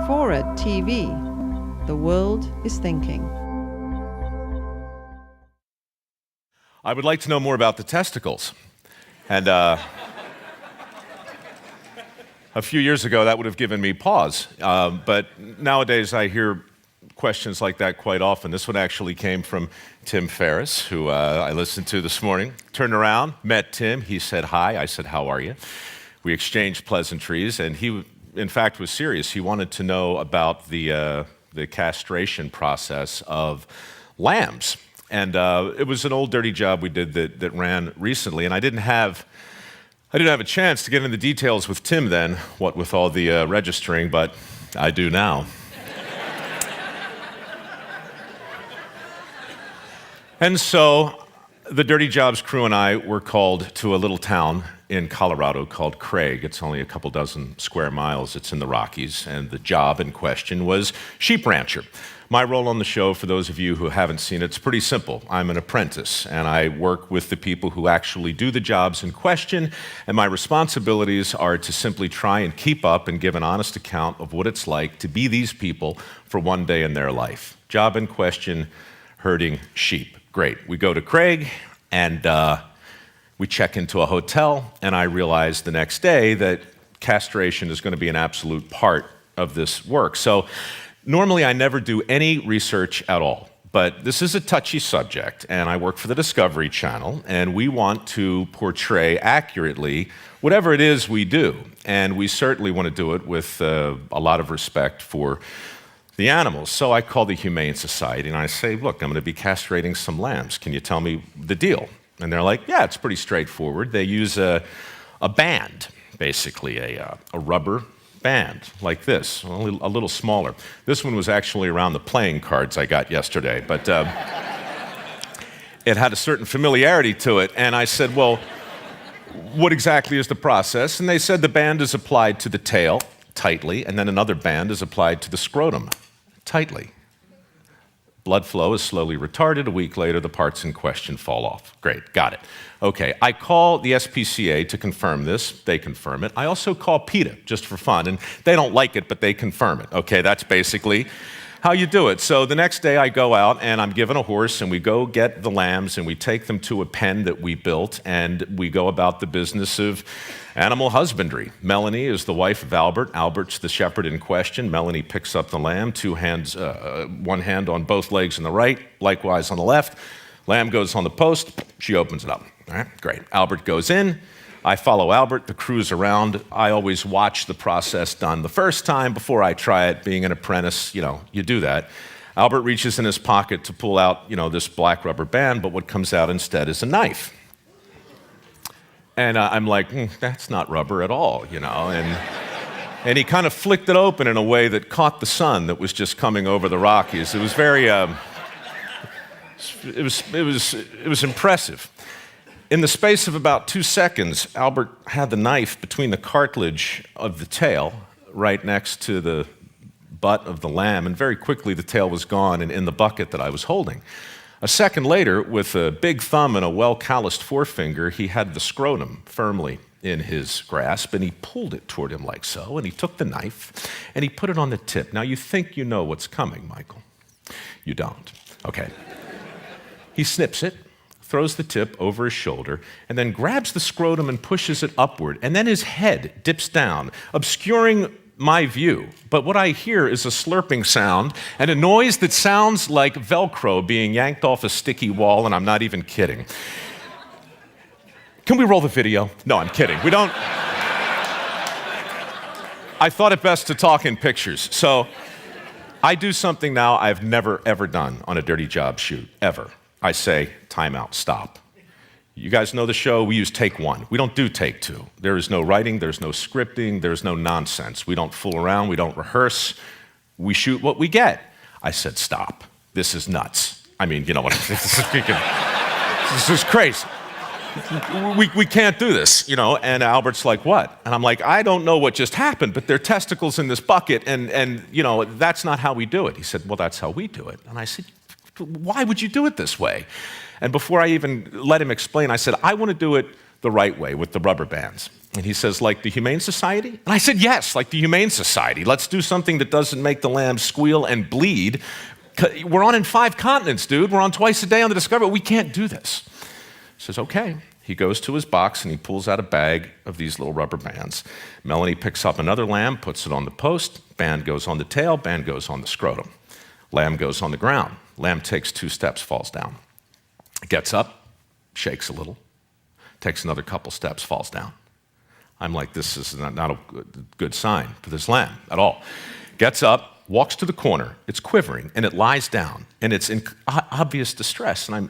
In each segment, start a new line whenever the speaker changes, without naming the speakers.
Labor.mp4 at TV. The world is thinking.
I would like to know more about the testicles. And a few years ago, that would have given me pause. But nowadays, I hear questions like that quite often. This one actually came from Tim Ferriss, who I listened to this morning. Turned around, met Tim. He said hi. I said, how are you? We exchanged pleasantries, and he, in fact, was serious. He wanted to know about the castration process of lambs. And it was an old dirty job we did that ran recently, and I didn't have a chance to get into the details with Tim then, what with all the registering, but I do now. And so the Dirty Jobs crew and I were called to a little town in Colorado called Craig. It's only a couple dozen square miles. It's in the Rockies, and the job in question was sheep rancher. My role on the show, for those of you who haven't seen it, it's pretty simple. I'm an apprentice, and I work with the people who actually do the jobs in question, and my responsibilities are to simply try and keep up and give an honest account of what it's like to be these people for one day in their life. Job in question, herding sheep. Great. We go to Craig, and we check into a hotel, and I realize the next day that castration is going to be an absolute part of this work. So normally I never do any research at all, but this is a touchy subject, and I work for the Discovery Channel, and we want to portray accurately whatever it is we do, and we certainly want to do it with a lot of respect for the animals. So I call the Humane Society and I say, look, I'm going to be castrating some lambs. Can you tell me the deal? And they're like, yeah, it's pretty straightforward. They use a band, basically a rubber band like this, only a little smaller. This one was actually around the playing cards I got yesterday, but it had a certain familiarity to it. And I said, well, what exactly is the process? And they said the band is applied to the tail tightly, and then another band is applied to the scrotum tightly. Blood flow is slowly retarded. A week later, the parts in question fall off. Great, got it. Okay, I call the SPCA to confirm this. They confirm it. I also call PETA, just for fun, and they don't like it, but they confirm it. Okay, that's basically how you do it. So the next day I go out and I'm given a horse and we go get the lambs and we take them to a pen that we built and we go about the business of animal husbandry. Melanie is the wife of Albert. Albert's the shepherd in question. Melanie picks up the lamb, one hand on both legs on the right, likewise on the left. Lamb goes on the post, she opens it up. All right, great. Albert goes in. I follow Albert, the crew's around. I always watch the process done the first time before I try it. Being an apprentice, you do that. Albert reaches in his pocket to pull out, this black rubber band, but what comes out instead is a knife. And I'm like, that's not rubber at all, And he kind of flicked it open in a way that caught the sun that was just coming over the Rockies. It was very, it was impressive. In the space of about 2 seconds, Albert had the knife between the cartilage of the tail right next to the butt of the lamb, and very quickly the tail was gone and in the bucket that I was holding. A second later, with a big thumb and a well-calloused forefinger, he had the scrotum firmly in his grasp, and he pulled it toward him like so, and he took the knife, and he put it on the tip. Now, you think you know what's coming, Michael. You don't. Okay. He snips it, throws the tip over his shoulder, and then grabs the scrotum and pushes it upward, and then his head dips down, obscuring my view. But what I hear is a slurping sound and a noise that sounds like Velcro being yanked off a sticky wall, and I'm not even kidding. Can we roll the video? No, I'm kidding. We don't. I thought it best to talk in pictures. So I do something now I've never, ever done on a dirty job shoot, ever. I say, time out, stop. You guys know the show, we use take one. We don't do take two. There is no writing, there's no scripting, there's no nonsense. We don't fool around, we don't rehearse. We shoot what we get. I said, stop. This is nuts. I mean, you know what, this is crazy. We can't do this, and Albert's like, what? And I'm like, I don't know what just happened, but there are testicles in this bucket, and that's not how we do it. He said, well, that's how we do it. And I said, why would you do it this way? And before I even let him explain, I said, I want to do it the right way with the rubber bands. And he says, like the Humane Society? And I said, yes, like the Humane Society. Let's do something that doesn't make the lamb squeal and bleed. We're on in 5 continents, dude. We're on twice a day on the Discovery. We can't do this. He says, okay. He goes to his box and he pulls out a bag of these little rubber bands. Melanie picks up another lamb, puts it on the post. Band goes on the tail, band goes on the scrotum. Lamb goes on the ground. Lamb takes 2 steps, falls down. Gets up, shakes a little, takes another couple steps, falls down. I'm like, this is not a good sign for this lamb at all. Gets up, walks to the corner. It's quivering, and it lies down, and it's in obvious distress. And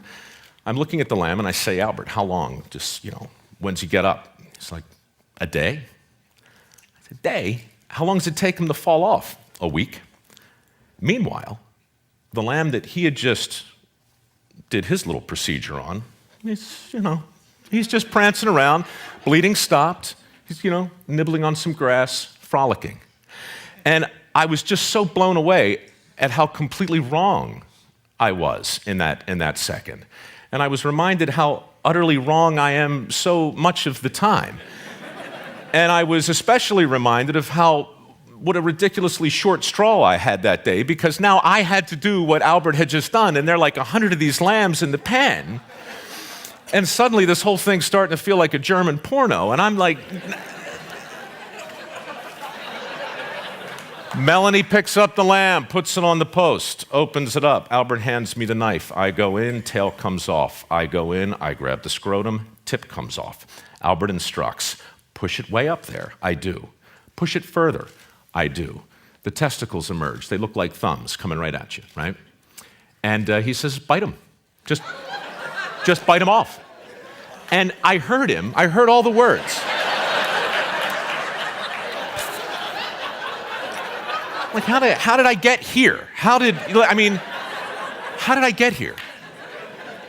I'm looking at the lamb, and I say, Albert, how long? Just, when's he get up? He's like, a day. I said, a day? How long does it take him to fall off? A week. Meanwhile, the lamb that he had just did his little procedure on, he's just prancing around, bleeding stopped. He's, nibbling on some grass, frolicking. And I was just so blown away at how completely wrong I was in that second. And I was reminded how utterly wrong I am so much of the time. And I was especially reminded of what a ridiculously short straw I had that day, because now I had to do what Albert had just done, and there are like 100 of these lambs in the pen. And suddenly this whole thing's starting to feel like a German porno, and I'm like... Melanie picks up the lamb, puts it on the post, opens it up. Albert hands me the knife. I go in, tail comes off. I go in, I grab the scrotum, tip comes off. Albert instructs, push it way up there. I do. Push it further. I do. The testicles emerge. They look like thumbs coming right at you, right? And he says, bite them. Just bite them off. And I heard him. I heard all the words. Like, how did I get here? How did I get here?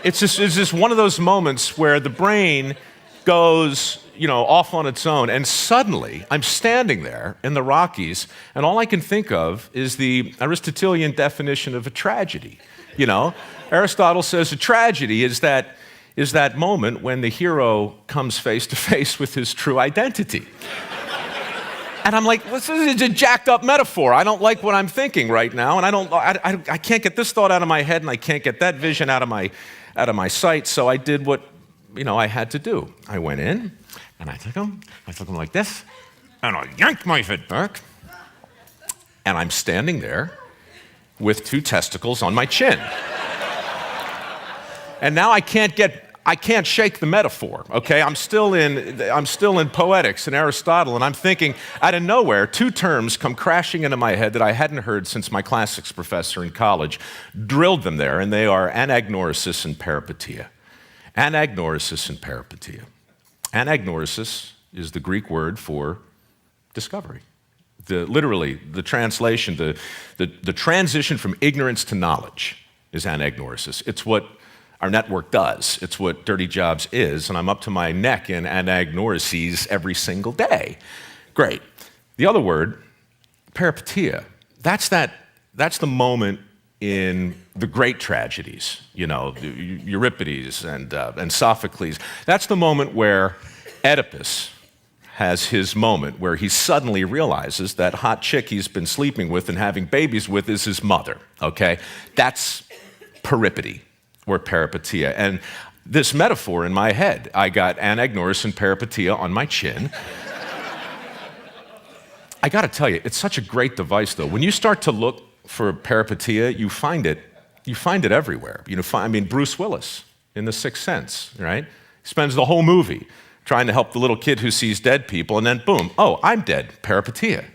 It's just one of those moments where the brain goes, off on its own, and suddenly I'm standing there in the Rockies, and all I can think of is the Aristotelian definition of a tragedy. Aristotle says a tragedy is that moment when the hero comes face to face with his true identity. And I'm like, this is a jacked up metaphor. I don't like what I'm thinking right now, and I can't get this thought out of my head, and I can't get that vision out of my sight. So I did what I had to do. I went in, and I took him like this, and I yanked my head back, and I'm standing there with 2 testicles on my chin. And now I can't shake the metaphor, okay? I'm still in poetics and Aristotle, and I'm thinking, out of nowhere, 2 terms come crashing into my head that I hadn't heard since my classics professor in college drilled them there, and they are anagnorisis and peripeteia. Anagnorisis and peripeteia. Anagnorisis is the Greek word for discovery. Literally, the translation, the transition from ignorance to knowledge is anagnorisis. It's what our network does. It's what Dirty Jobs is, and I'm up to my neck in anagnoroses every single day. Great. The other word, peripeteia, that's the moment in the great tragedies, Euripides and Sophocles. That's the moment where Oedipus has his moment where he suddenly realizes that hot chick he's been sleeping with and having babies with is his mother, okay? That's peripety or peripeteia. And this metaphor in my head, I got anagnorisis and peripeteia on my chin. I got to tell you, it's such a great device, though. When you start to look for peripeteia, you find it everywhere. Bruce Willis in The Sixth Sense, right? He spends the whole movie trying to help the little kid who sees dead people, and then boom, oh, I'm dead, peripeteia.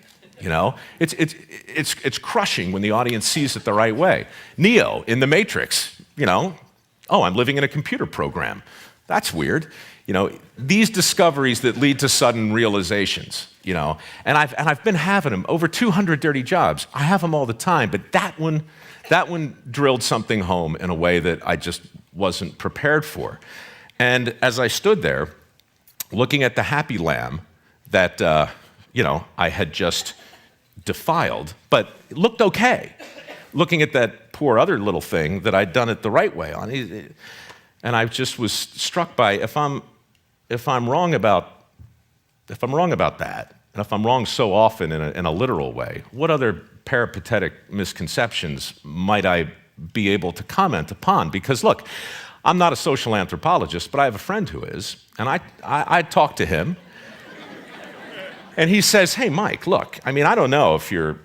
It's crushing when the audience sees it the right way. Neo in The Matrix, oh, I'm living in a computer program. That's weird. These discoveries that lead to sudden realizations, and I've been having them over 200 dirty jobs. I have them all the time, but that one drilled something home in a way that I just wasn't prepared for. And as I stood there, looking at the happy lamb that I had just defiled, but it looked okay. Looking at that poor other little thing that I'd done it the right way on, and I just was struck by if I'm wrong about if I'm wrong about that, and if I'm wrong so often in a literal way, what other peripatetic misconceptions might I be able to comment upon? Because look, I'm not a social anthropologist, but I have a friend who is, and I talk to him, and he says, hey, Mike, look, I mean, I don't know if your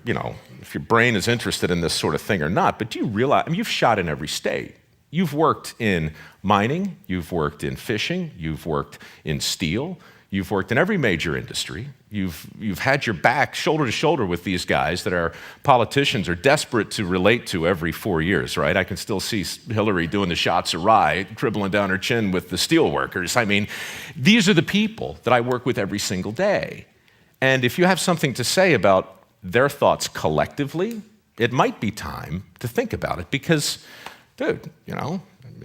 brain is interested in this sort of thing or not, but do you realize, I mean, you've shot in every state. You've worked in mining, you've worked in fishing, you've worked in steel, you've worked in every major industry. You've had your back shoulder to shoulder with these guys that our politicians are desperate to relate to every 4 years, right? I can still see Hillary doing the shots of rye, dribbling down her chin with the steel workers. I mean, these are the people that I work with every single day. And if you have something to say about their thoughts collectively, it might be time to think about it because, dude,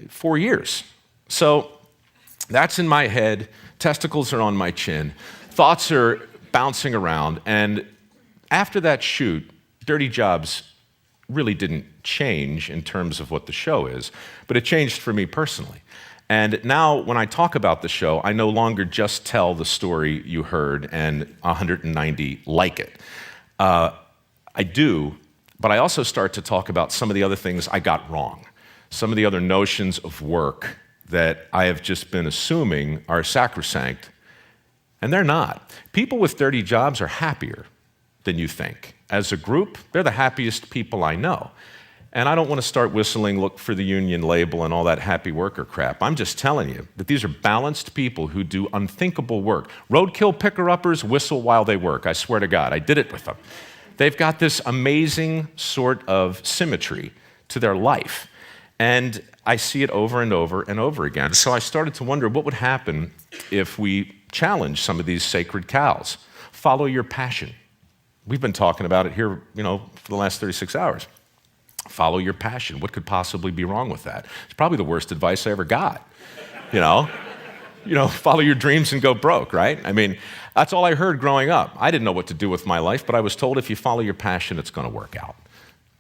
4 years. So that's in my head. Testicles are on my chin. Thoughts are bouncing around. And after that shoot, Dirty Jobs really didn't change in terms of what the show is, but it changed for me personally. And now when I talk about the show, I no longer just tell the story you heard and 190 like it. I do, but I also start to talk about some of the other things I got wrong, some of the other notions of work that I have just been assuming are sacrosanct, and they're not. People with dirty jobs are happier than you think. As a group, they're the happiest people I know. And I don't want to start whistling, look for the union label and all that happy worker crap. I'm just telling you that these are balanced people who do unthinkable work. Roadkill picker-uppers whistle while they work. I swear to God, I did it with them. They've got this amazing sort of symmetry to their life. And I see it over and over and over again. So I started to wonder what would happen if we challenge some of these sacred cows. Follow your passion. We've been talking about it here, for the last 36 hours. Follow your passion. What could possibly be wrong with that? It's probably the worst advice I ever got. Follow your dreams and go broke, right? I mean, that's all I heard growing up. I didn't know what to do with my life, but I was told if you follow your passion, it's going to work out.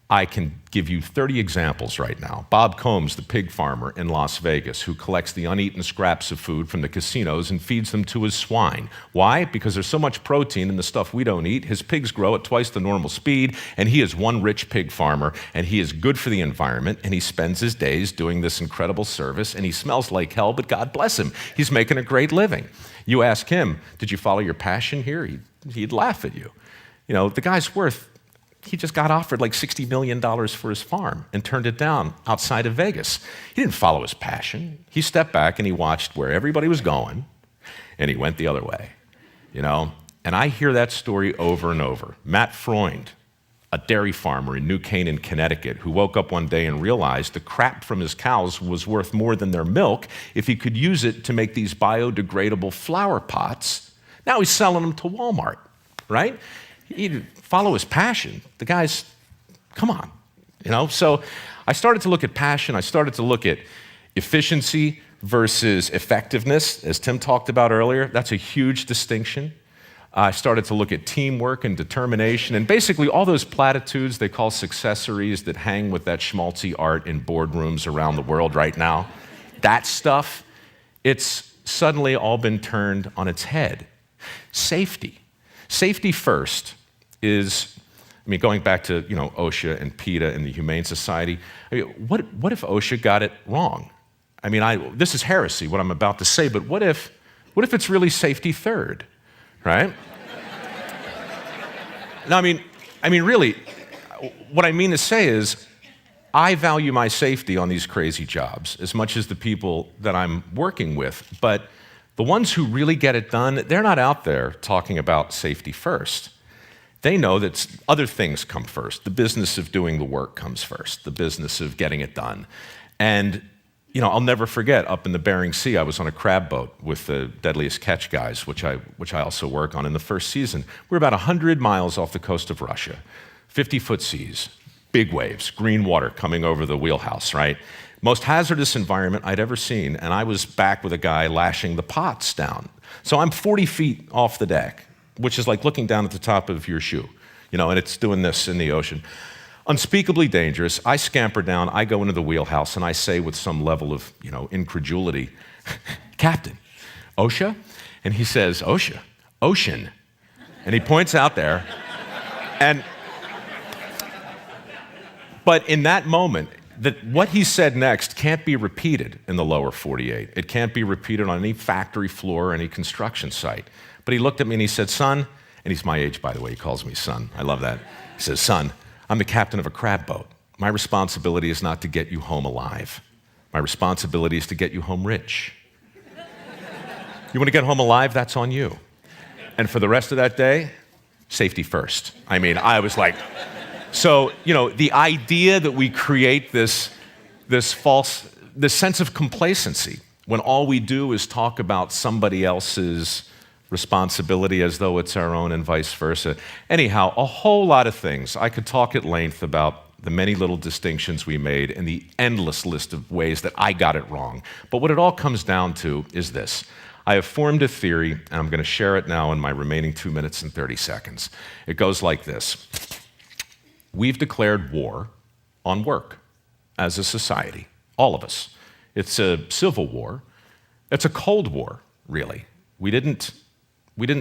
I can give you 30 examples right now. Bob Combs, the pig farmer in Las Vegas, who collects the uneaten scraps of food from the casinos and feeds them to his swine. Why? Because there's so much protein in the stuff we don't eat. His pigs grow at twice the normal speed, and he is one rich pig farmer, and he is good for the environment, and he spends his days doing this incredible service, and he smells like hell, but God bless him. He's making a great living. You ask him, did you follow your passion here? He'd laugh at you. The guy's he just got offered like $60 million for his farm and turned it down outside of Vegas. He didn't follow his passion. He stepped back and he watched where everybody was going, and he went the other way, And I hear that story over and over. Matt Freund, a dairy farmer in New Canaan, Connecticut, who woke up one day and realized the crap from his cows was worth more than their milk if he could use it to make these biodegradable flower pots. Now he's selling them to Walmart, right? He'd follow his passion. The guy's, come on, So I started to look at passion. I started to look at efficiency versus effectiveness, as Tim talked about earlier. That's a huge distinction. I started to look at teamwork and determination, and basically all those platitudes they call successories that hang with that schmaltzy art in boardrooms around the world right now. That stuff, it's suddenly all been turned on its head. Safety. Safety first is, going back to, OSHA and PETA and the Humane Society. What if OSHA got it wrong? This is heresy, what I'm about to say, but what if it's really safety third, right? No, really, what I mean to say is, I value my safety on these crazy jobs as much as the people that I'm working with, but the ones who really get it done, they're not out there talking about safety first. They know that other things come first. The business of doing the work comes first, the business of getting it done. And, I'll never forget, up in the Bering Sea, I was on a crab boat with the Deadliest Catch guys, which I also work on in the first season. We're about 100 miles off the coast of Russia, 50-foot seas, big waves, green water coming over the wheelhouse, right? Most hazardous environment I'd ever seen, and I was back with a guy lashing the pots down. So I'm 40 feet off the deck, which is like looking down at the top of your shoe, and it's doing this in the ocean. Unspeakably dangerous. I scamper down, I go into the wheelhouse, and I say with some level of, incredulity, Captain, OSHA? And he says, OSHA? ocean. And he points out there. But in that moment, what he said next can't be repeated in the lower 48. It can't be repeated on any factory floor or any construction site. But he looked at me and he said, son, and he's my age, by the way, he calls me son. I love that. He says, son, I'm the captain of a crab boat. My responsibility is not to get you home alive. My responsibility is to get you home rich. You want to get home alive? That's on you. And for the rest of that day, safety first. I mean, I was like, so, the idea that we create this sense of complacency when all we do is talk about somebody else's responsibility as though it's our own and vice versa. Anyhow, a whole lot of things. I could talk at length about the many little distinctions we made and the endless list of ways that I got it wrong. But what it all comes down to is this. I have formed a theory, and I'm going to share it now in my remaining 2 minutes and 30 seconds. It goes like this. We've declared war on work as a society, all of us. It's a civil war. It's a Cold War, really. We didn't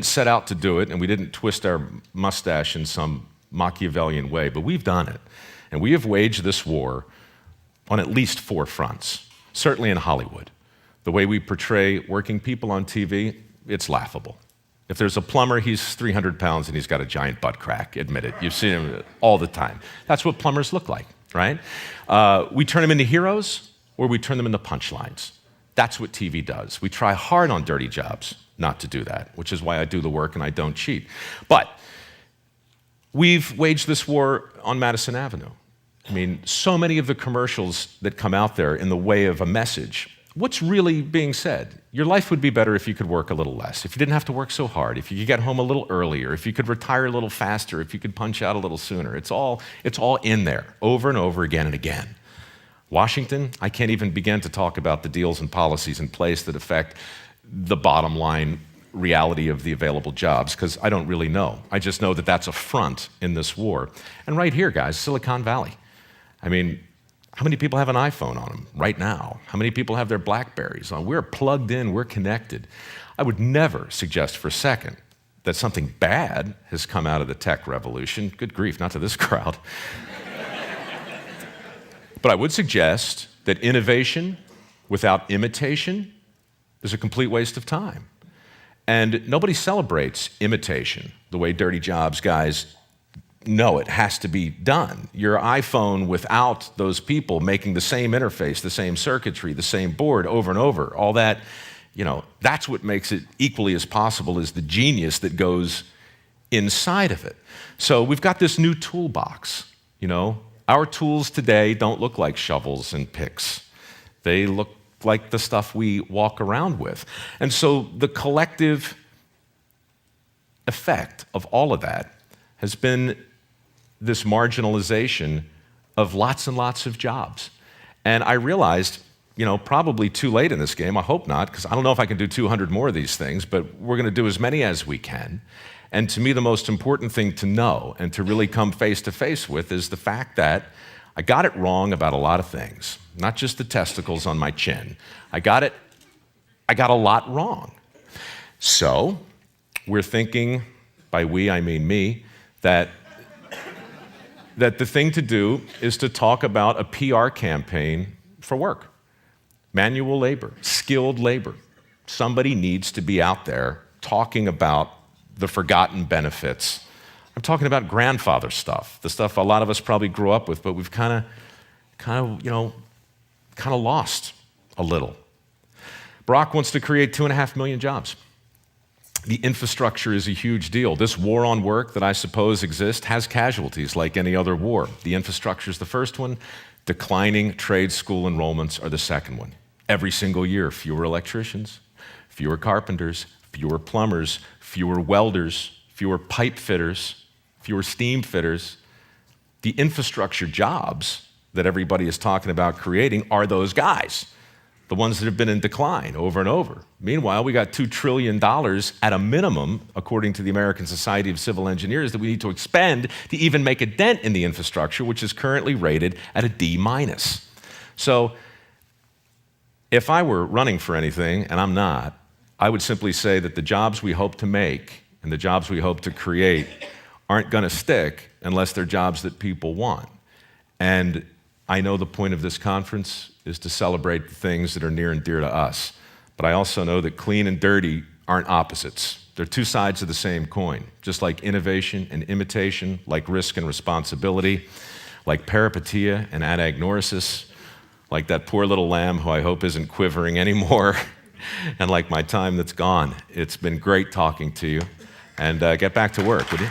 set out to do it, and we didn't twist our mustache in some Machiavellian way, but we've done it. And we have waged this war on at least 4 fronts, certainly in Hollywood. The way we portray working people on TV, it's laughable. If there's a plumber, he's 300 pounds and he's got a giant butt crack, admit it. You've seen him all the time. That's what plumbers look like, right? We turn them into heroes or we turn them into punchlines. That's what TV does. We try hard on dirty jobs not to do that, which is why I do the work and I don't cheat. But we've waged this war on Madison Avenue. I mean, so many of the commercials that come out there in the way of a message, what's really being said? Your life would be better if you could work a little less, if you didn't have to work so hard, if you could get home a little earlier, if you could retire a little faster, if you could punch out a little sooner. It's all in there, over and over again and again. Washington, I can't even begin to talk about the deals and policies in place that affect the bottom line reality of the available jobs, because I don't really know. I just know that that's a front in this war. And right here, guys, Silicon Valley. I mean, how many people have an iPhone on them right now? How many people have their Blackberries on? We're plugged in, we're connected. I would never suggest for a second that something bad has come out of the tech revolution. Good grief, not to this crowd. But I would suggest that innovation without imitation is a complete waste of time. And nobody celebrates imitation the way dirty jobs guys know it has to be done. Your iPhone without those people making the same interface, the same circuitry, the same board over and over, all that, that's what makes it equally as possible as the genius that goes inside of it. So we've got this new toolbox, Our tools today don't look like shovels and picks. They look like the stuff we walk around with. And so the collective effect of all of that has been this marginalization of lots and lots of jobs. And I realized, probably too late in this game, I hope not, because I don't know if I can do 200 more of these things, but we're going to do as many as we can. And to me, the most important thing to know and to really come face to face with is the fact that I got it wrong about a lot of things, not just the testicles on my chin. I got a lot wrong. So we're thinking, by we, I mean me, that the thing to do is to talk about a PR campaign for work. Manual labor, skilled labor. Somebody needs to be out there talking about the forgotten benefits. I'm talking about grandfather stuff, the stuff a lot of us probably grew up with, but we've kind of lost a little. Barack wants to create 2.5 million jobs. The infrastructure is a huge deal. This war on work that I suppose exists has casualties like any other war. The infrastructure is the first one. Declining trade school enrollments are the second one. Every single year, fewer electricians, fewer carpenters, fewer plumbers, fewer welders, fewer pipe fitters, fewer steam fitters. The infrastructure jobs that everybody is talking about creating are those guys, the ones that have been in decline over and over. Meanwhile, we got $2 trillion at a minimum, according to the American Society of Civil Engineers, that we need to expend to even make a dent in the infrastructure, which is currently rated at a D-. So if I were running for anything, and I'm not, I would simply say that the jobs we hope to make and the jobs we hope to create aren't going to stick unless they're jobs that people want. And I know the point of this conference is to celebrate the things that are near and dear to us. But I also know that clean and dirty aren't opposites. They're two sides of the same coin, just like innovation and imitation, like risk and responsibility, like peripeteia and anagnorisis, like that poor little lamb who I hope isn't quivering anymore, and like my time that's gone. It's been great talking to you, and get back to work, would you?